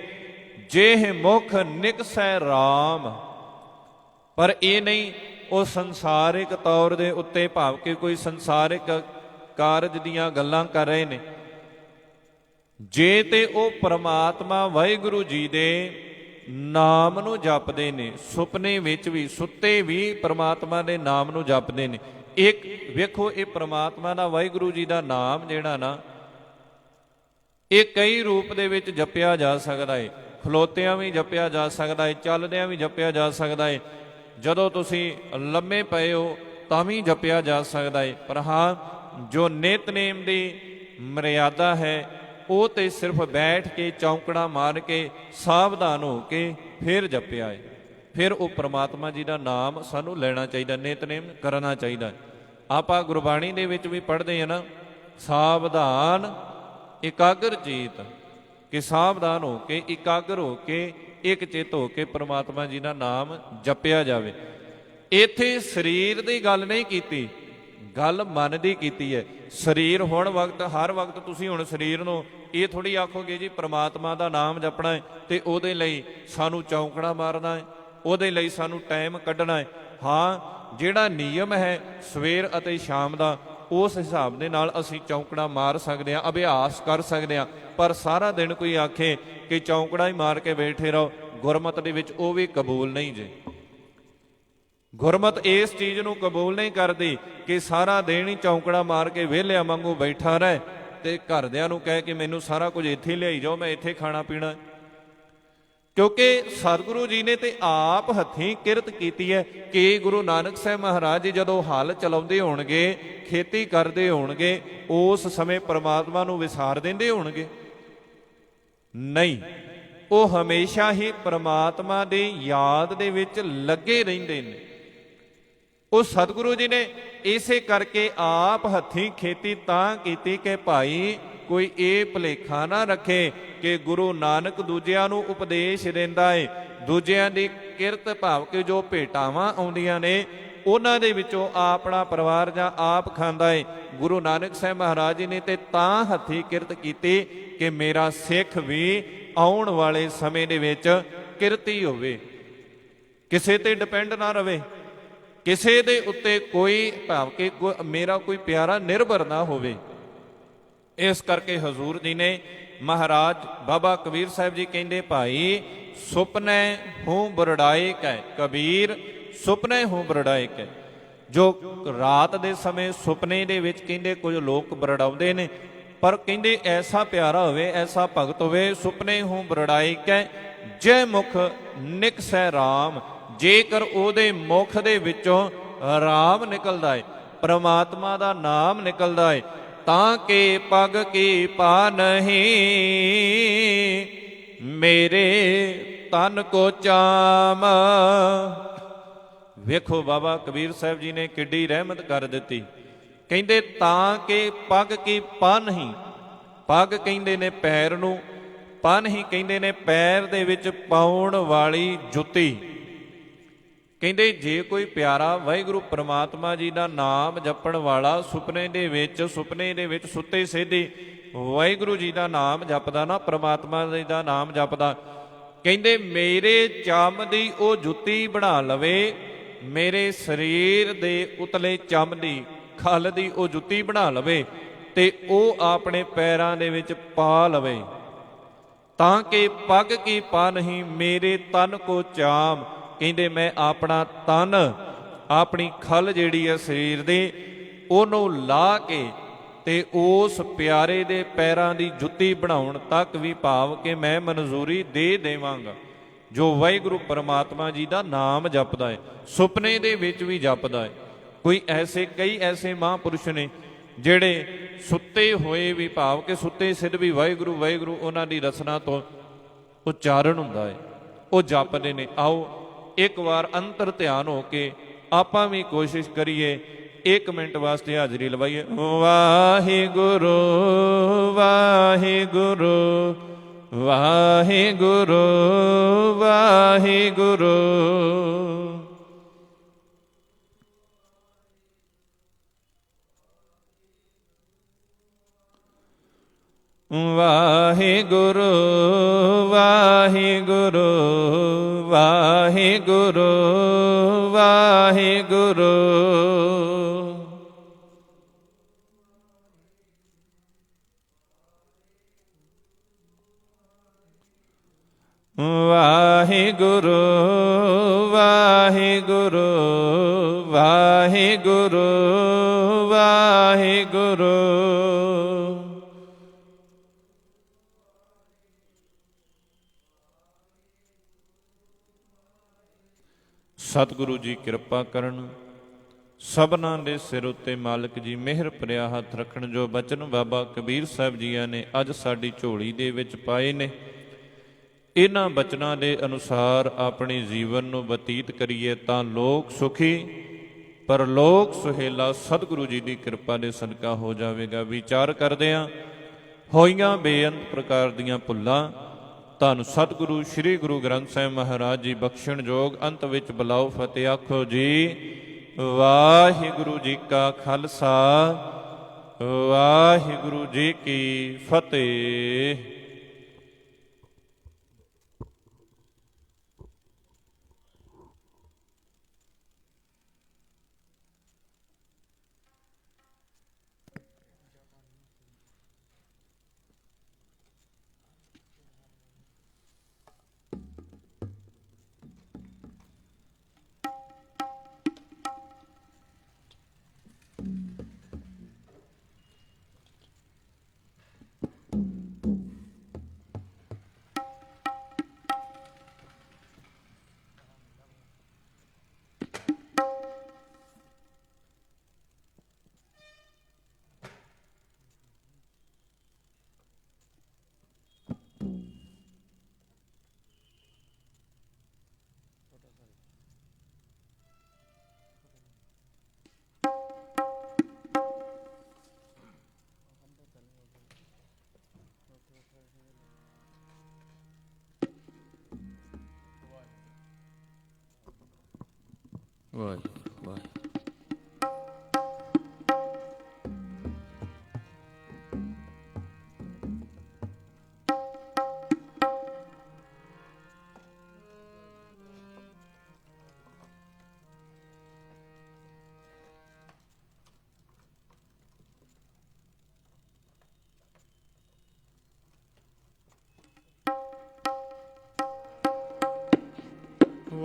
A: ਜਿਹ ਮੁਖ ਨਿਕਸੈ ਰਾਮ। ਪਰ ਇਹ ਨਹੀਂ ਉਹ ਸੰਸਾਰਿਕ ਤੌਰ ਦੇ ਉੱਤੇ, ਭਾਵ ਕਿ ਕੋਈ ਸੰਸਾਰਿਕ ਕਾਰਜ ਦੀਆਂ ਗੱਲਾਂ ਕਰ ਰਹੇ ਨੇ। ਜੇ ਤੇ ਉਹ ਪ੍ਰਮਾਤਮਾ ਵਾਹਿਗੁਰੂ ਜੀ ਦੇ ਨਾਮ ਨੂੰ ਜਪਦੇ ਨੇ, ਸੁਪਨੇ ਵਿੱਚ ਵੀ, ਸੁੱਤੇ ਵੀ ਪ੍ਰਮਾਤਮਾ ਦੇ ਨਾਮ ਨੂੰ ਜਪਦੇ ਨੇ। ਇੱਕ ਵੇਖੋ, ਇਹ ਪ੍ਰਮਾਤਮਾ ਦਾ ਵਾਹਿਗੁਰੂ ਜੀ ਦਾ ਨਾਮ ਜਿਹੜਾ ਨਾ, ਇਹ ਕਈ ਰੂਪ ਦੇ ਵਿੱਚ ਜਪਿਆ ਜਾ ਸਕਦਾ ਹੈ। ਖਲੋਤਿਆਂ ਵੀ ਜਪਿਆ ਜਾ ਸਕਦਾ ਹੈ, ਚੱਲਦਿਆਂ ਵੀ ਜਪਿਆ ਜਾ ਸਕਦਾ ਹੈ, ਜਦੋਂ ਤੁਸੀਂ ਲੰਮੇ ਪਏ ਹੋ ਤਾਂ ਵੀ ਜਪਿਆ ਜਾ ਸਕਦਾ ਹੈ। ਪਰ ਹਾਂ, ਜੋ ਨਿਤਨੇਮ ਦੀ ਮਰਿਆਦਾ ਹੈ, ਉਹ ਤੇ ਸਿਰਫ ਬੈਠ ਕੇ ਚੌਂਕੜਾ ਮਾਰ ਕੇ ਸਾਵਧਾਨ ਹੋ ਕੇ ਫਿਰ ਜਪਿਆ ਹੈ। ਫਿਰ ਉਹ ਪ੍ਰਮਾਤਮਾ ਜੀ ਦਾ ਨਾਮ ਸਾਨੂੰ ਲੈਣਾ ਚਾਹੀਦਾ, ਨਿਤਨੇਮ ਕਰਨਾ ਚਾਹੀਦਾ। ਆਪਾਂ ਗੁਰਬਾਣੀ ਦੇ ਵਿੱਚ ਵੀ ਪੜ੍ਹਦੇ ਹਾਂ ਨਾ, ਸਾਵਧਾਨ ਇਕਾਗਰ ਚੀਤ, ਕਿ ਸਾਵਧਾਨ ਹੋ ਕੇ, ਇਕਾਗਰ ਹੋ ਕੇ, ਇੱਕ ਚਿੱਤ ਹੋ ਕੇ ਪ੍ਰਮਾਤਮਾ ਜੀ ਦਾ ਨਾਮ ਜਪਿਆ ਜਾਵੇ। ਇੱਥੇ ਸਰੀਰ ਦੀ ਗੱਲ ਨਹੀਂ ਕੀਤੀ, ਗੱਲ ਮਨ ਦੀ ਕੀਤੀ ਹੈ। ਸਰੀਰ ਹੁਣ ਵਕਤ, ਹਰ ਵਕਤ ਤੁਸੀਂ ਹੁਣ ਸਰੀਰ ਨੂੰ ਇਹ ਥੋੜ੍ਹੀ ਆਖੋਗੇ ਜੀ ਪ੍ਰਮਾਤਮਾ ਦਾ ਨਾਮ ਜਪਣਾ ਹੈ ਤੇ ਉਹਦੇ ਲਈ ਸਾਨੂੰ ਚੌਂਕੜਾ ਮਾਰਨਾ ਹੈ, ਉਹਦੇ ਲਈ ਸਾਨੂੰ ਟਾਈਮ ਕੱਢਣਾ ਹੈ। ਹਾਂ, ਜਿਹੜਾ ਨਿਯਮ ਹੈ ਸਵੇਰ ਅਤੇ ਸ਼ਾਮ ਦਾ, ਉਸ ਹਿਸਾਬ ਦੇ ਨਾਲ ਅਸੀਂ ਚੌਂਕੜਾ ਮਾਰ ਸਕਦੇ ਹਾਂ, ਅਭਿਆਸ ਕਰ ਸਕਦੇ ਹਾਂ। ਪਰ ਸਾਰਾ ਦਿਨ ਕੋਈ ਆਖੇ ਕਿ ਚੌਂਕੜਾ ਹੀ ਮਾਰ ਕੇ ਬੈਠੇ ਰਹੋ, ਗੁਰਮਤਿ ਦੇ ਵਿੱਚ ਉਹ ਵੀ ਕਬੂਲ ਨਹੀਂ ਜੇ। ਗੁਰਮਤਿ ਇਸ ਚੀਜ਼ ਨੂੰ ਕਬੂਲ ਨਹੀਂ ਕਰਦੀ ਕਿ ਸਾਰਾ ਦਿਨ ਹੀ ਚੌਂਕੜਾ ਮਾਰ ਕੇ ਵਿਹਲਿਆਂ ਵਾਂਗੂ ਬੈਠਾ ਰਹੇ ਤੇ ਘਰਦਿਆਂ ਨੂੰ ਕਹਿ ਕੇ ਮੈਨੂੰ ਸਾਰਾ ਕੁਝ ਇੱਥੇ ਲਿਆਈ ਜਾਓ, ਮੈਂ ਇੱਥੇ ਖਾਣਾ ਪੀਣਾ। ਕਿਉਂਕਿ ਸਤਿਗੁਰੂ ਜੀ ਨੇ ਤੇ ਆਪ ਹੱਥੀਂ ਕਿਰਤ ਕੀਤੀ ਹੈ ਕਿ ਗੁਰੂ ਨਾਨਕ ਸਾਹਿਬ ਮਹਾਰਾਜ ਜੀ ਜਦੋਂ ਹਲ ਚਲਾਉਂਦੇ ਹੋਣਗੇ, ਖੇਤੀ ਕਰਦੇ ਹੋਣਗੇ, ਉਸ ਸਮੇਂ ਪਰਮਾਤਮਾ ਨੂੰ ਵਿਸਾਰ ਦਿੰਦੇ ਹੋਣਗੇ? ਨਹੀਂ, ਉਹ ਹਮੇਸ਼ਾ ਹੀ ਪਰਮਾਤਮਾ ਦੀ ਯਾਦ ਦੇ ਵਿੱਚ ਲੱਗੇ ਰਹਿੰਦੇ ਨੇ। ਉਹ ਸਤਿਗੁਰੂ ਜੀ ਨੇ ਇਸੇ ਕਰਕੇ ਆਪ ਹੱਥੀਂ ਖੇਤੀ ਤਾਂ ਕੀਤੀ ਕਿ ਭਾਈ ਕੋਈ ਇਹ ਭੁਲੇਖਾ ਨਾ ਰੱਖੇ ਕਿ ਗੁਰੂ ਨਾਨਕ ਦੂਜਿਆਂ ਨੂੰ ਉਪਦੇਸ਼ ਦਿੰਦਾ ਏ, ਦੂਜਿਆਂ ਦੀ ਕਿਰਤ ਭਾਵ ਕਿ ਜੋ ਭੇਟਾਵਾਂ ਆਉਂਦੀਆਂ ਨੇ ਉਹਨਾਂ ਦੇ ਵਿੱਚੋਂ ਆਪਣਾ ਪਰਿਵਾਰ ਜਾਂ ਆਪ ਖਾਂਦਾ ਏ। ਗੁਰੂ ਨਾਨਕ ਸਾਹਿਬ ਮਹਾਰਾਜ ਜੀ ਨੇ ਤੇ ਤਾਂ ਹੱਥੀਂ ਕਿਰਤ ਕੀਤੀ ਕਿ ਮੇਰਾ ਸਿੱਖ ਵੀ ਆਉਣ ਵਾਲੇ ਸਮੇਂ ਦੇ ਵਿੱਚ ਕਿਰਤੀ ਹੋਵੇ, ਕਿਸੇ ਤੇ ਡਿਪੈਂਡ ਨਾ ਰਵੇ, ਕਿਸੇ ਦੇ ਉੱਤੇ ਕੋਈ ਭਾਵ ਕਿ ਮੇਰਾ ਕੋਈ ਪਿਆਰਾ ਨਿਰਭਰ ਨਾ ਹੋਵੇ। ਇਸ ਕਰਕੇ ਹਜ਼ੂਰ ਜੀ ਨੇ ਮਹਾਰਾਜ ਬਾਬਾ ਕਬੀਰ ਸਾਹਿਬ ਜੀ ਕਹਿੰਦੇ, ਭਾਈ ਸੁਪਨੇ ਹੂੰ ਬਰੜਾਏ ਕੈ, ਕਬੀਰ ਸੁਪਨੇ ਹੂੰ ਬਰੜਾਏ ਕੈ। ਜੋ ਰਾਤ ਦੇ ਸਮੇਂ ਸੁਪਨੇ ਦੇ ਵਿੱਚ ਕਹਿੰਦੇ ਕੁਝ ਲੋਕ ਬਰੜਾਉਂਦੇ ਨੇ, ਪਰ ਕਹਿੰਦੇ ਐਸਾ ਪਿਆਰਾ ਹੋਵੇ, ਐਸਾ ਭਗਤ ਹੋਵੇ, ਸੁਪਨੇ ਹੂੰ ਬਰੜਾਏ ਕੈ ਜੈ ਮੁਖ ਨਿਕਸੈ ਰਾਮ। ਜੇਕਰ ਉਹਦੇ ਮੁਖ ਦੇ ਵਿੱਚੋਂ ਰਾਮ ਨਿਕਲਦਾ ਏ, ਪਰਮਾਤਮਾ ਦਾ ਨਾਮ ਨਿਕਲਦਾ ਏ, ਤਾਂ ਕਿ ਪਗ ਕੀ ਪਾ ਨਹੀਂ ਮੇਰੇ ਤਨ ਕੋ ਚਾਮ। ਵੇਖੋ ਬਾਬਾ ਕਬੀਰ ਸਾਹਿਬ ਜੀ ਨੇ ਕਿੱਡੀ ਰਹਿਮਤ ਕਰ ਦਿੱਤੀ। ਕਹਿੰਦੇ ਤਾਂ ਕਿ ਪਗ ਕੀ ਪਾ ਨਹੀਂ, ਪਗ ਕਹਿੰਦੇ ਨੇ ਪੈਰ ਨੂੰ, ਪਾ ਨਹੀਂ ਕਹਿੰਦੇ ਨੇ ਪੈਰ ਦੇ ਵਿੱਚ ਪਾਉਣ ਵਾਲੀ ਜੁੱਤੀ। ਕਹਿੰਦੇ ਜੇ ਕੋਈ ਪਿਆਰਾ ਵਾਹਿਗੁਰੂ ਪ੍ਰਮਾਤਮਾ ਜੀ ਦਾ ਨਾਮ ਜਪਣ ਵਾਲਾ ਸੁਪਨੇ ਦੇ ਵਿੱਚ ਸੁੱਤੇ ਸਿੱਧੇ ਵਾਹਿਗੁਰੂ ਜੀ ਦਾ ਨਾਮ ਜਪਦਾ ਨਾ, ਪ੍ਰਮਾਤਮਾ ਜੀ ਦਾ ਨਾਮ ਜਪਦਾ, ਕਹਿੰਦੇ ਮੇਰੇ ਚੰਮ ਦੀ ਉਹ ਜੁੱਤੀ ਬਣਾ ਲਵੇ, ਮੇਰੇ ਸਰੀਰ ਦੇ ਉਤਲੇ ਚੰਮ ਦੀ ਖੱਲ ਦੀ ਉਹ ਜੁੱਤੀ ਬਣਾ ਲਵੇ ਤੇ ਉਹ ਆਪਣੇ ਪੈਰਾਂ ਦੇ ਵਿੱਚ ਪਾ ਲਵੇ, ਤਾਂ ਕਿ ਪਗ ਕੀ ਪਾ ਨਹੀਂ ਮੇਰੇ ਤਨ ਕੋ ਚਾਮ। ਕਹਿੰਦੇ ਮੈਂ ਆਪਣਾ ਤਨ, ਆਪਣੀ ਖੱਲ ਜਿਹੜੀ ਹੈ ਸਰੀਰ ਦੇ, ਉਹਨੂੰ ਲਾ ਕੇ ਤੇ ਉਸ ਪਿਆਰੇ ਦੇ ਪੈਰਾਂ ਦੀ ਜੁੱਤੀ ਬਣਾਉਣ ਤੱਕ ਵੀ ਭਾਵ ਕਿ ਮੈਂ ਮਨਜ਼ੂਰੀ ਦੇ ਦੇਵਾਂਗਾ। ਜੋ ਵਾਹਿਗੁਰੂ ਪਰਮਾਤਮਾ ਜੀ ਦਾ ਨਾਮ ਜਪਦਾ ਹੈ, ਸੁਪਨੇ ਦੇ ਵਿੱਚ ਵੀ ਜਪਦਾ ਹੈ। ਕਈ ਐਸੇ ਮਹਾਂਪੁਰਸ਼ ਨੇ ਜਿਹੜੇ ਸੁੱਤੇ ਹੋਏ ਵੀ ਭਾਵ ਕਿ ਸੁੱਤੇ ਸਿੱਧ ਵੀ ਵਾਹਿਗੁਰੂ ਵਾਹਿਗੁਰੂ ਉਹਨਾਂ ਦੀ ਰਸਨਾ ਤੋਂ ਉਚਾਰਨ ਹੁੰਦਾ ਹੈ, ਉਹ ਜਪਦੇ ਨੇ। ਆਓ ਇੱਕ ਵਾਰ ਅੰਤਰ ਧਿਆਨ ਹੋ ਕੇ ਆਪਾਂ ਵੀ ਕੋਸ਼ਿਸ਼ ਕਰੀਏ, 1 ਮਿੰਟ ਵਾਸਤੇ ਹਾਜ਼ਰੀ ਲਵਾਈਏ। ਵਾਹਿਗੁਰੂ ਵਾਹਿਗੁਰੂ ਵਾਹਿਗੁਰੂ ਵਾਹਿਗੁਰੂ ਵਾਹਿਗੁਰੂ ਵਾਹਿਗੁਰੂ ਵਾਹਿਗੁਰੂ ਵਾਹਿਗੁਰੂ ਵਾਹਿਗੁਰੂ ਵਾਹਿਗੁਰੂ ਵਾਹਿਗੁਰੂ ਵਾਹਿਗੁਰੂ ਸਤਿਗੁਰੂ ਜੀ ਕਿਰਪਾ ਕਰਨ, ਸਭਨਾਂ ਦੇ ਸਿਰ ਉੱਤੇ ਮਾਲਕ ਜੀ ਮਿਹਰ ਭਰਿਆ ਹੱਥ ਰੱਖਣ। ਜੋ ਬਚਨ ਬਾਬਾ ਕਬੀਰ ਸਾਹਿਬ ਜੀਆਂ ਨੇ ਅੱਜ ਸਾਡੀ ਝੋਲੀ ਦੇ ਵਿੱਚ ਪਾਏ ਨੇ, ਇਹਨਾਂ ਬਚਨਾਂ ਦੇ ਅਨੁਸਾਰ ਆਪਣੇ ਜੀਵਨ ਨੂੰ ਬਤੀਤ ਕਰੀਏ ਤਾਂ ਲੋਕ ਸੁਖੀ ਪਰਲੋਕ ਸੁਹੇਲਾ ਸਤਿਗੁਰੂ ਜੀ ਦੀ ਕਿਰਪਾ ਦੇ ਸਦਕਾ ਹੋ ਜਾਵੇਗਾ। ਵਿਚਾਰ ਕਰਦਿਆਂ ਹੋਈਆਂ ਬੇਅੰਤ ਪ੍ਰਕਾਰ ਦੀਆਂ ਭੁੱਲਾਂ ਧੰਨ ਸਤਿਗੁਰੂ ਸ੍ਰੀ ਗੁਰੂ ਗ੍ਰੰਥ ਸਾਹਿਬ ਮਹਾਰਾਜ ਜੀ ਬਖਸ਼ਣ ਜੋਗ। ਅੰਤ ਵਿੱਚ ਬੁਲਾਓ ਫਤਿਹ ਆਖੋ ਜੀ ਵਾਹਿਗੁਰੂ ਜੀ ਕਾ ਖਾਲਸਾ ਵਾਹਿਗੁਰੂ ਜੀ ਕੀ ਫਤਿਹ। ਵਾਹਿਗੁਰੂ ਵਾਹਿਗੁਰੂ।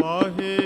B: ਵਾਹਿ